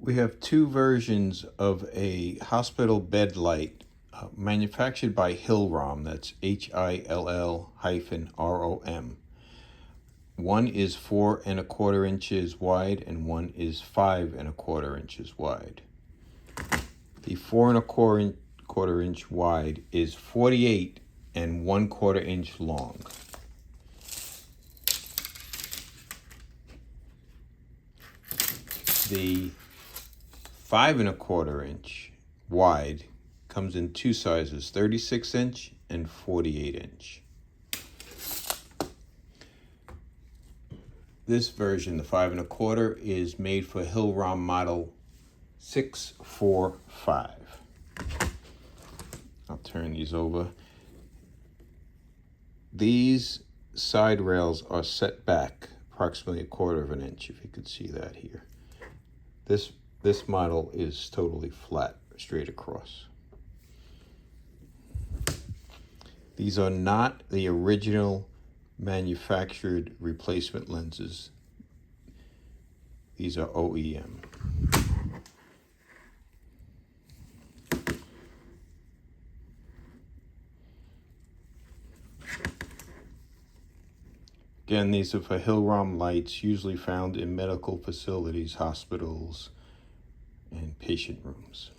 We have two versions of a hospital bed light manufactured by Hillrom. That's HILL-ROM. One is 4¼ inches wide and one is 5¼ inches wide. The 4¼ inch wide is 48¼ inch long. The 5¼ inch wide comes in two sizes, 36 inch and 48 inch. This version, the 5¼ is made for Hillrom model 645. I'll turn these over. These side rails are set back approximately 1/4 inch, if you could see that here. This model is totally flat, straight across. These are not the original manufactured replacement lenses. These are OEM. Again, these are for Hillrom lights, usually found in medical facilities, hospitals, and patient rooms.